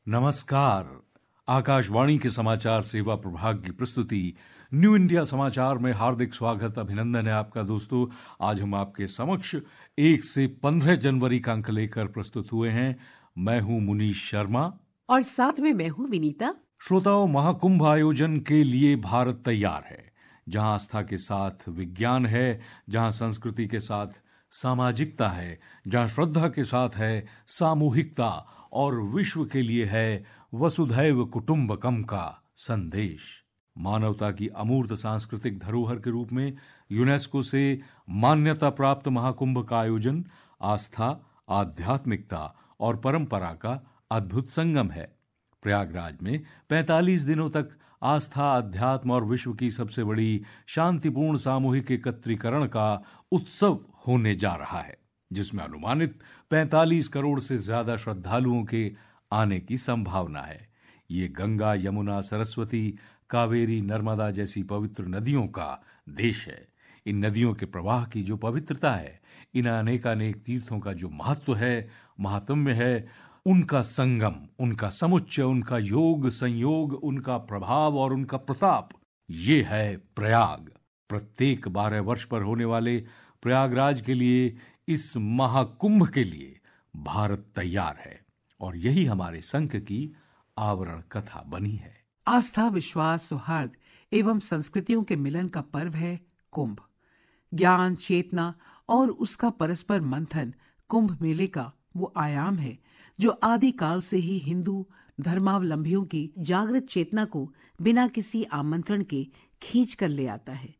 नमस्कार। आकाशवाणी के समाचार सेवा प्रभाग की प्रस्तुति न्यू इंडिया समाचार में हार्दिक स्वागत अभिनंदन है आपका। दोस्तों, आज हम आपके समक्ष 1 से 15 जनवरी का अंक लेकर प्रस्तुत हुए हैं। मैं हूं मुनीश शर्मा और साथ में मैं हूं विनीता। श्रोताओं, महाकुंभ आयोजन के लिए भारत तैयार है। जहां आस्था के साथ विज्ञान है, जहां संस्कृति के साथ सामाजिकता है, जहां श्रद्धा के साथ है सामूहिकता और विश्व के लिए है वसुधैव कुटुंबकम का संदेश। मानवता की अमूर्त सांस्कृतिक धरोहर के रूप में यूनेस्को से मान्यता प्राप्त महाकुंभ का आयोजन आस्था, आध्यात्मिकता और परंपरा का अद्भुत संगम है। प्रयागराज में 45 दिनों तक आस्था, अध्यात्म और विश्व की सबसे बड़ी शांतिपूर्ण सामूहिक एकत्रीकरण का उत्सव होने जा रहा है, जिसमें अनुमानित 45 करोड़ से ज्यादा श्रद्धालुओं के आने की संभावना है। ये गंगा, यमुना, सरस्वती, कावेरी, नर्मदा जैसी पवित्र नदियों का देश है। इन नदियों के प्रवाह की जो पवित्रता है, इन अनेकानेक तीर्थों का जो महत्व है, महात्म्य है, उनका संगम, उनका समुच्चय, उनका योग संयोग, उनका प्रभाव और उनका प्रताप, ये है प्रयाग। प्रत्येक 12 वर्ष पर होने वाले प्रयागराज के लिए, इस महाकुंभ के लिए भारत तैयार है और यही हमारे संघ की आवरण कथा बनी है। आस्था, विश्वास, सौहार्द एवं संस्कृतियों के मिलन का पर्व है कुंभ। ज्ञान, चेतना और उसका परस्पर मंथन कुंभ मेले का वो आयाम है जो आदिकाल से ही हिंदू धर्मावलंबियों की जागृत चेतना को बिना किसी आमंत्रण के खींच कर ले आता है।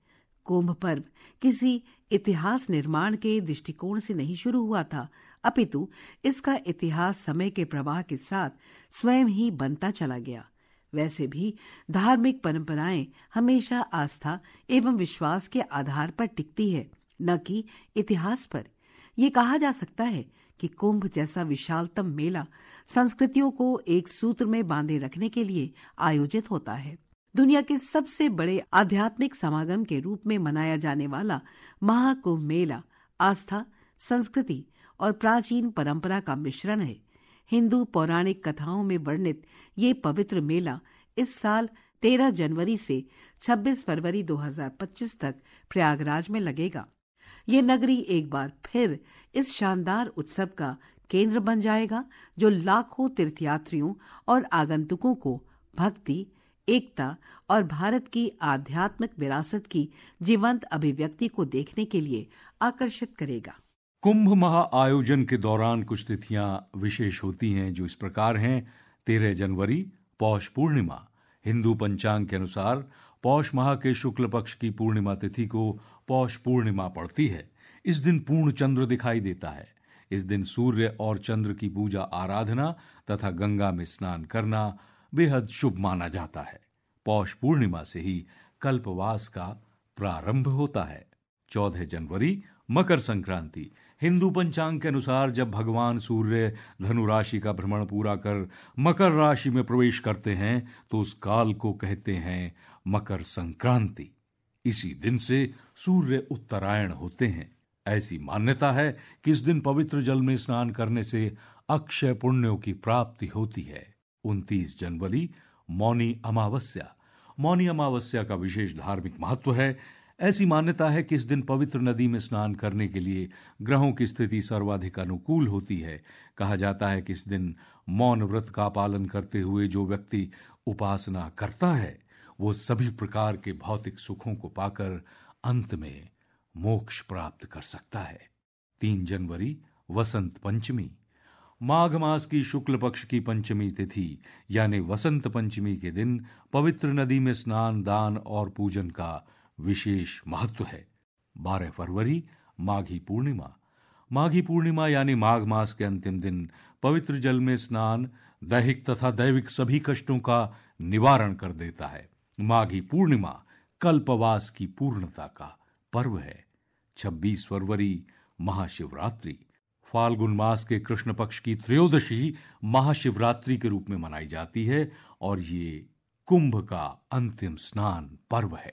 कुंभ पर्व किसी इतिहास निर्माण के दृष्टिकोण से नहीं शुरू हुआ था, अपितु इसका इतिहास समय के प्रवाह के साथ स्वयं ही बनता चला गया। वैसे भी धार्मिक परंपराएं हमेशा आस्था एवं विश्वास के आधार पर टिकती है, न कि इतिहास पर। यह कहा जा सकता है कि कुंभ जैसा विशालतम मेला संस्कृतियों को एक सूत्र में बांधे रखने के लिए आयोजित होता है। दुनिया के सबसे बड़े आध्यात्मिक समागम के रूप में मनाया जाने वाला महाकुंभ मेला आस्था, संस्कृति और प्राचीन परंपरा का मिश्रण है। हिंदू पौराणिक कथाओं में वर्णित ये पवित्र मेला इस साल 13 जनवरी से 26 फरवरी 2025 तक प्रयागराज में लगेगा। ये नगरी एक बार फिर इस शानदार उत्सव का केंद्र बन जाएगा, जो लाखों तीर्थयात्रियों और आगंतुकों को भक्ति, एकता और भारत की आध्यात्मिक विरासत की जीवंत अभिव्यक्ति को देखने के लिए आकर्षित करेगा। कुंभ महा आयोजन के दौरान कुछ तिथियां विशेष होती हैं, जो इस प्रकार हैं। 13 जनवरी पौष पूर्णिमा। हिंदू पंचांग के अनुसार पौष माह के शुक्ल पक्ष की पूर्णिमा तिथि को पौष पूर्णिमा पड़ती है। इस दिन पूर्ण चंद्र दिखाई देता है। इस दिन सूर्य और चंद्र की पूजा आराधना तथा गंगा में स्नान करना बेहद शुभ माना जाता है। पौष पूर्णिमा से ही कल्पवास का प्रारंभ होता है। 14 जनवरी मकर संक्रांति। हिंदू पंचांग के अनुसार जब भगवान सूर्य धनु राशि का भ्रमण पूरा कर मकर राशि में प्रवेश करते हैं, तो उस काल को कहते हैं मकर संक्रांति। इसी दिन से सूर्य उत्तरायण होते हैं। ऐसी मान्यता है कि इस दिन पवित्र जल में स्नान करने से अक्षय पुण्यों की प्राप्ति होती है। 29 जनवरी मौनी अमावस्या। मौनी अमावस्या का विशेष धार्मिक महत्व है। ऐसी मान्यता है कि इस दिन पवित्र नदी में स्नान करने के लिए ग्रहों की स्थिति सर्वाधिक अनुकूल होती है। कहा जाता है कि इस दिन मौन व्रत का पालन करते हुए जो व्यक्ति उपासना करता है, वो सभी प्रकार के भौतिक सुखों को पाकर अंत में मोक्ष प्राप्त कर सकता है। 3 जनवरी वसंत पंचमी। माघ मास की शुक्ल पक्ष की पंचमी तिथि यानी वसंत पंचमी के दिन पवित्र नदी में स्नान, दान और पूजन का विशेष महत्व है। 12 फरवरी माघी पूर्णिमा। माघी पूर्णिमा यानी माघ मास के अंतिम दिन पवित्र जल में स्नान दैहिक तथा दैविक सभी कष्टों का निवारण कर देता है। माघी पूर्णिमा कल्पवास की पूर्णता का पर्व है। 26 फरवरी महाशिवरात्रि। फाल्गुन मास के कृष्ण पक्ष की त्रयोदशी महाशिवरात्रि के रूप में मनाई जाती है और ये कुंभ का अंतिम स्नान पर्व है।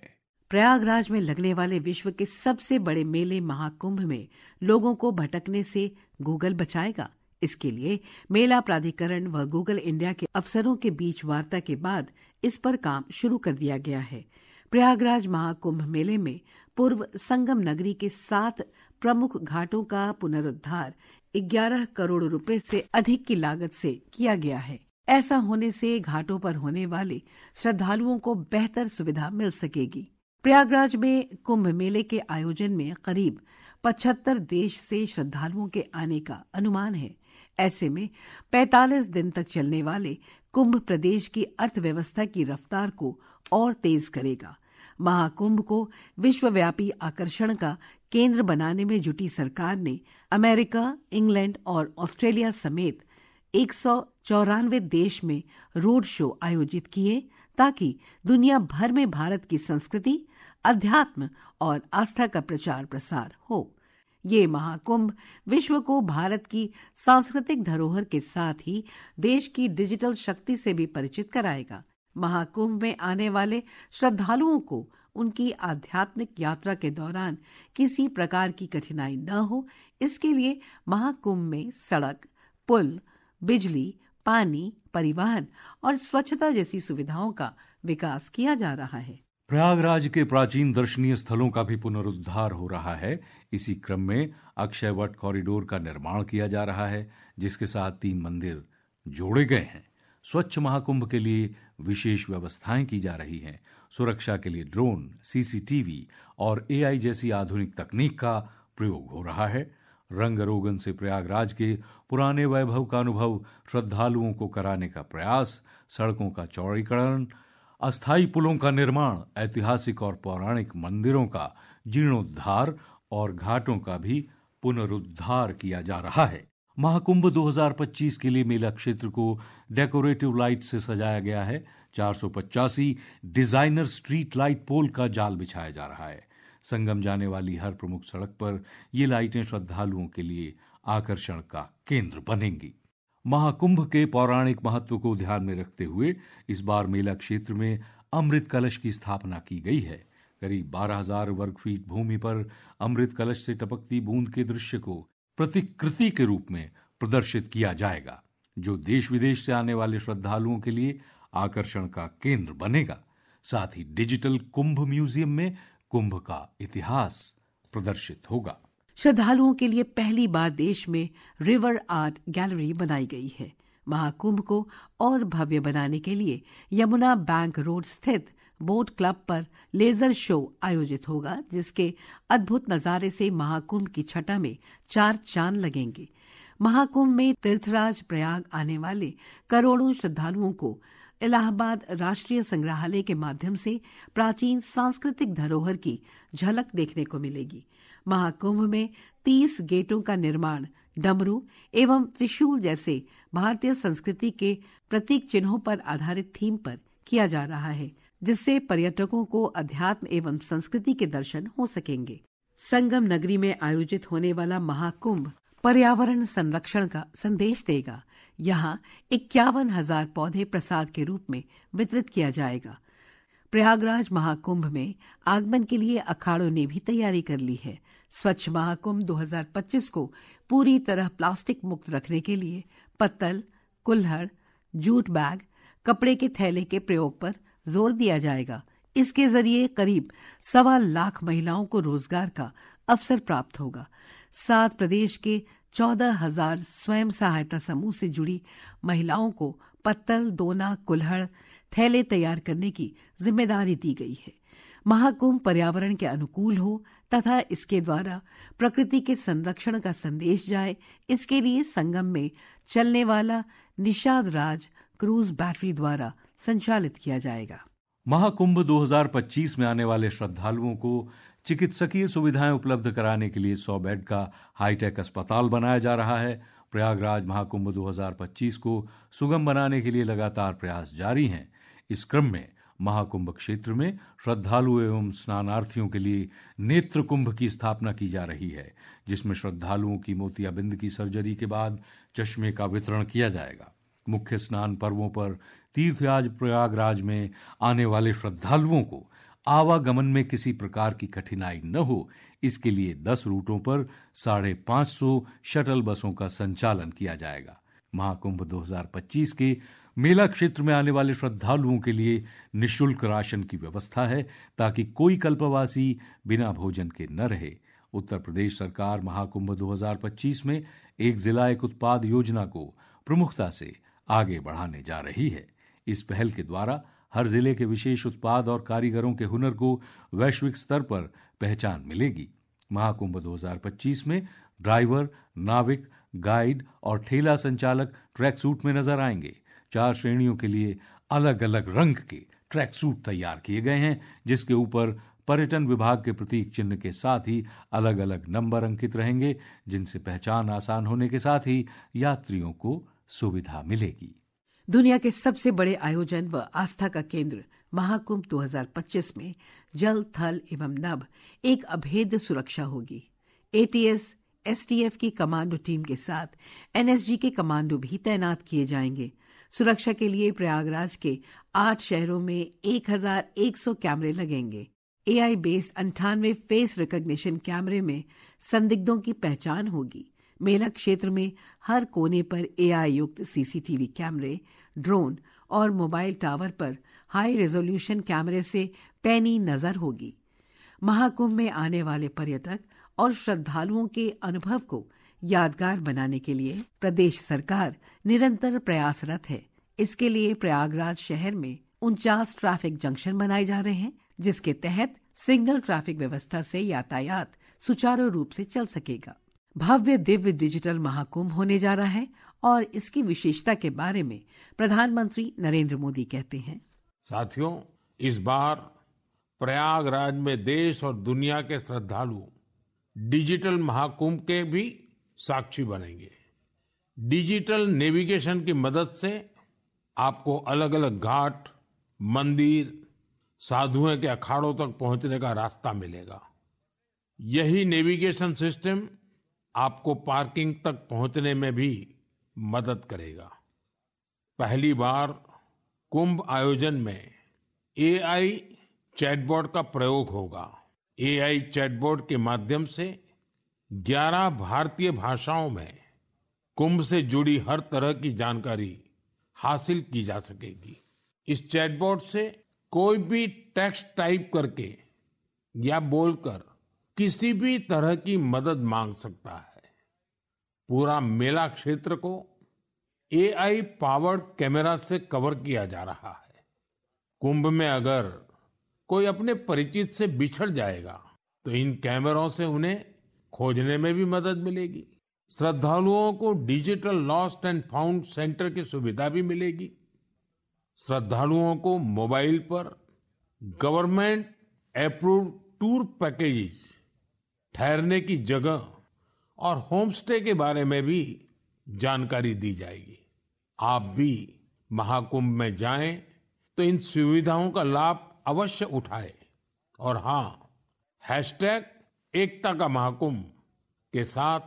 प्रयागराज में लगने वाले विश्व के सबसे बड़े मेले महाकुंभ में लोगों को भटकने से गूगल बचाएगा। इसके लिए मेला प्राधिकरण व गूगल इंडिया के अफसरों के बीच वार्ता के बाद इस पर काम शुरू कर दिया गया है। प्रयागराज महाकुंभ मेले में पूर्व संगम नगरी के 7 प्रमुख घाटों का पुनरुद्धार 11 करोड़ रुपए से अधिक की लागत से किया गया है। ऐसा होने से घाटों पर होने वाले श्रद्धालुओं को बेहतर सुविधा मिल सकेगी। प्रयागराज में कुंभ मेले के आयोजन में करीब 75 देश से श्रद्धालुओं के आने का अनुमान है। ऐसे में 45 दिन तक चलने वाले कुंभ प्रदेश की अर्थव्यवस्था की रफ्तार को और तेज करेगा। महाकुंभ को विश्वव्यापी आकर्षण का केंद्र बनाने में जुटी सरकार ने अमेरिका, इंग्लैंड और ऑस्ट्रेलिया समेत 194 देश में रोड शो आयोजित किए ताकि दुनिया भर में भारत की संस्कृति, अध्यात्म और आस्था का प्रचार प्रसार हो। ये महाकुंभ विश्व को भारत की सांस्कृतिक धरोहर के साथ ही देश की डिजिटल शक्ति से भी परिचित कराएगा। महाकुंभ में आने वाले श्रद्धालुओं को उनकी आध्यात्मिक यात्रा के दौरान किसी प्रकार की कठिनाई न हो, इसके लिए महाकुंभ में सड़क, पुल, बिजली, पानी, परिवहन और स्वच्छता जैसी सुविधाओं का विकास किया जा रहा है। प्रयागराज के प्राचीन दर्शनीय स्थलों का भी पुनरुद्धार हो रहा है। इसी क्रम में अक्षयवट कॉरिडोर का निर्माण किया जा रहा है, जिसके साथ 3 मंदिर जोड़े गए हैं। स्वच्छ महाकुंभ के लिए विशेष व्यवस्थाएं की जा रही हैं। सुरक्षा के लिए ड्रोन, सीसीटीवी और एआई जैसी आधुनिक तकनीक का प्रयोग हो रहा है। रंग रोगन से प्रयागराज के पुराने वैभव का अनुभव श्रद्धालुओं को कराने का प्रयास, सड़कों का चौड़ीकरण, अस्थायी पुलों का निर्माण, ऐतिहासिक और पौराणिक मंदिरों का जीर्णोद्धार और घाटों का भी पुनरुद्धार किया जा रहा है। महाकुंभ 2025 के लिए मेला क्षेत्र को डेकोरेटिव लाइट से सजाया गया है। 485 डिजाइनर स्ट्रीट लाइट पोल का जाल बिछाया जा रहा है। संगम जाने वाली हर प्रमुख सड़क पर ये लाइटें श्रद्धालुओं के लिए आकर्षण का केंद्र बनेंगी। महाकुंभ के पौराणिक महत्व को ध्यान में रखते हुए इस बार मेला क्षेत्र में अमृत कलश की स्थापना की गई है। करीब 12,000 वर्ग फीट भूमि पर अमृत कलश से टपकती बूंद के दृश्य को प्रतिकृति के रूप में प्रदर्शित किया जाएगा, जो देश विदेश से आने वाले श्रद्धालुओं के लिए आकर्षण का केंद्र बनेगा। साथ ही डिजिटल कुंभ म्यूजियम में कुंभ का इतिहास प्रदर्शित होगा। श्रद्धालुओं के लिए पहली बार देश में रिवर आर्ट गैलरी बनाई गई है। महाकुंभ को और भव्य बनाने के लिए यमुना बैंक रोड स्थित बोट क्लब पर लेजर शो आयोजित होगा, जिसके अद्भुत नजारे से महाकुंभ की छटा में 4 चांद लगेंगे। महाकुंभ में तीर्थराज प्रयाग आने वाले करोड़ों श्रद्धालुओं को इलाहाबाद राष्ट्रीय संग्रहालय के माध्यम से प्राचीन सांस्कृतिक धरोहर की झलक देखने को मिलेगी। महाकुंभ में 30 गेटों का निर्माण डमरू एवं त्रिशूल जैसे भारतीय संस्कृति के प्रतीक चिन्हों पर आधारित थीम पर किया जा रहा है, जिससे पर्यटकों को अध्यात्म एवं संस्कृति के दर्शन हो सकेंगे। संगम नगरी में आयोजित होने वाला महाकुंभ पर्यावरण संरक्षण का संदेश देगा। यहाँ 51,000 पौधे प्रसाद के रूप में वितरित किया जाएगा। प्रयागराज महाकुंभ में आगमन के लिए अखाड़ों ने भी तैयारी कर ली है। स्वच्छ महाकुंभ 2025 को पूरी तरह प्लास्टिक मुक्त रखने के लिए पत्तल, कुल्हड़, जूट बैग, कपड़े के थैले के प्रयोग पर जोर दिया जाएगा। इसके जरिए करीब 1.25 लाख महिलाओं को रोजगार का अवसर प्राप्त होगा। 7 प्रदेश के 14,000 स्वयं सहायता समूह से जुड़ी महिलाओं को पत्तल, दोना, कुल्हड़, थैले तैयार करने की जिम्मेदारी दी गई है। महाकुंभ पर्यावरण के अनुकूल हो तथा इसके द्वारा प्रकृति के संरक्षण का संदेश जाए, इसके लिए संगम में चलने वाला निषाद राज क्रूज बैटरी द्वारा संचालित किया जाएगा। महाकुंभ 2025 में आने वाले श्रद्धालुओं को चिकित्सकीय सुविधाएं उपलब्ध कराने के लिए 100 बेड का हाईटेक अस्पताल बनाया जा रहा है। प्रयागराज महाकुंभ 2025 को सुगम बनाने के लिए लगातार प्रयास जारी हैं। इस क्रम में महाकुंभ क्षेत्र में श्रद्धालु एवं स्नानार्थियों के लिए नेत्र कुंभ की स्थापना की जा रही है, जिसमें श्रद्धालुओं की मोतियाबिंद की सर्जरी के बाद चश्मे का वितरण किया जाएगा। मुख्य स्नान पर्वों पर तीर्थयाज प्रयागराज में आने वाले श्रद्धालुओं को आवागमन में किसी प्रकार की कठिनाई न हो, इसके लिए 10 रूटों पर 550 शटल बसों का संचालन किया जाएगा। महाकुंभ 2025 के मेला क्षेत्र में आने वाले श्रद्धालुओं के लिए निःशुल्क राशन की व्यवस्था है, ताकि कोई कल्पवासी बिना भोजन के न रहे। उत्तर प्रदेश सरकार महाकुंभ 2025 में एक जिला एक उत्पाद योजना को प्रमुखता से आगे बढ़ाने जा रही है। इस पहल के द्वारा हर जिले के विशेष उत्पाद और कारीगरों के हुनर को वैश्विक स्तर पर पहचान मिलेगी। महाकुंभ 2025 में ड्राइवर, नाविक, गाइड और ठेला संचालक ट्रैक सूट में नजर आएंगे। 4 श्रेणियों के लिए अलग अलग रंग के ट्रैक सूट तैयार किए गए हैं, जिसके ऊपर पर्यटन विभाग के प्रतीक चिन्ह के साथ ही अलग अलग नंबर अंकित रहेंगे, जिनसे पहचान आसान होने के साथ ही यात्रियों को सुविधा मिलेगी। दुनिया के सबसे बड़े आयोजन व आस्था का केंद्र महाकुंभ 2025 में जल, थल एवं नभ एक अभेद्य सुरक्षा होगी। एटीएस, एसटीएफ की कमांडो टीम के साथ एनएसजी के कमांडो भी तैनात किए जाएंगे। सुरक्षा के लिए प्रयागराज के 8 शहरों में 1100 कैमरे लगेंगे। एआई बेस्ड 98 फेस रिकॉग्निशन कैमरे में संदिग्धों की पहचान होगी। मेला क्षेत्र में हर कोने पर एआई युक्त सीसीटीवी कैमरे, ड्रोन और मोबाइल टावर पर हाई रेजोल्यूशन कैमरे से पैनी नजर होगी। महाकुंभ में आने वाले पर्यटक और श्रद्धालुओं के अनुभव को यादगार बनाने के लिए प्रदेश सरकार निरंतर प्रयासरत है। इसके लिए प्रयागराज शहर में 49 ट्रैफिक जंक्शन बनाए जा रहे हैं, जिसके तहत सिग्नल ट्रैफिक व्यवस्था से यातायात सुचारू रूप से चल सकेगा। भव्य दिव्य डिजिटल महाकुंभ होने जा रहा है और इसकी विशेषता के बारे में प्रधानमंत्री नरेंद्र मोदी कहते हैं। साथियों, इस बार प्रयागराज में देश और दुनिया के श्रद्धालु डिजिटल महाकुंभ के भी साक्षी बनेंगे। डिजिटल नेविगेशन की मदद से आपको अलग अलग घाट, मंदिर, साधुओं के अखाड़ों तक पहुंचने का रास्ता मिलेगा। यही नेविगेशन सिस्टम आपको पार्किंग तक पहुंचने में भी मदद करेगा। पहली बार कुंभ आयोजन में एआई चैटबॉट का प्रयोग होगा। एआई चैटबॉट के माध्यम से 11 भारतीय भाषाओं में कुंभ से जुड़ी हर तरह की जानकारी हासिल की जा सकेगी। इस चैटबॉट से कोई भी टेक्स्ट टाइप करके या बोलकर किसी भी तरह की मदद मांग सकता है। पूरा मेला क्षेत्र को एआई पावर्ड कैमरा से कवर किया जा रहा है। कुंभ में अगर कोई अपने परिचित से बिछड़ जाएगा तो इन कैमरों से उन्हें खोजने में भी मदद मिलेगी। श्रद्धालुओं को digital lost and found centre की सुविधा भी मिलेगी। श्रद्धालुओं को मोबाइल पर गवर्नमेंट अप्रूव्ड टूर पैकेजेस, ठहरने की जगह और होम स्टे के बारे में भी जानकारी दी जाएगी। आप भी महाकुंभ में जाएं तो इन सुविधाओं का लाभ अवश्य उठाएं। और हाँ, #एकता का महाकुंभ के साथ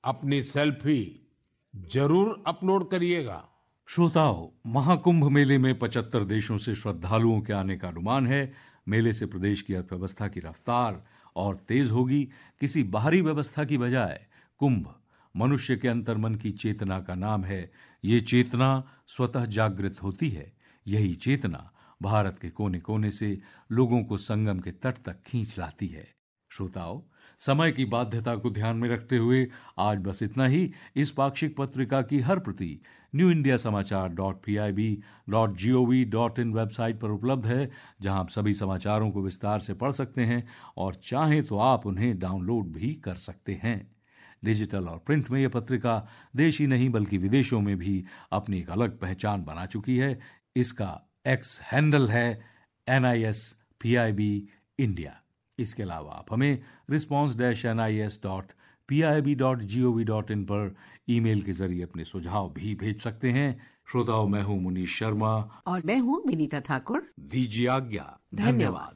अपनी सेल्फी जरूर अपलोड करिएगा। श्रोताओं, महाकुंभ मेले में 75 देशों से श्रद्धालुओं के आने का अनुमान है। मेले से प्रदेश की अर्थव्यवस्था की रफ्तार और तेज होगी। किसी बाहरी व्यवस्था की बजाय कुंभ मनुष्य के अंतर्मन की चेतना का नाम है। ये चेतना स्वतः जागृत होती है। यही चेतना भारत के कोने कोने से लोगों को संगम के तट तक खींच लाती है। श्रोताओं, समय की बाध्यता को ध्यान में रखते हुए आज बस इतना ही। इस पाक्षिक पत्रिका की हर प्रति newindiasamaachar.pib.gov.in वेबसाइट पर उपलब्ध है, जहां आप सभी समाचारों को विस्तार से पढ़ सकते हैं और चाहें तो आप उन्हें डाउनलोड भी कर सकते हैं। डिजिटल और प्रिंट में यह पत्रिका देश ही नहीं बल्कि विदेशों में भी अपनी एक अलग पहचान बना चुकी है। इसका एक्स हैंडल है NISPIB इंडिया। इसके अलावा आप हमें response-nis.pib.gov.in पर ईमेल के जरिए अपने सुझाव भी भेज सकते हैं। श्रोताओं, मैं हूं मुनीश शर्मा और मैं हूं विनीता ठाकुर। दीजिए आज्ञा। धन्यवाद।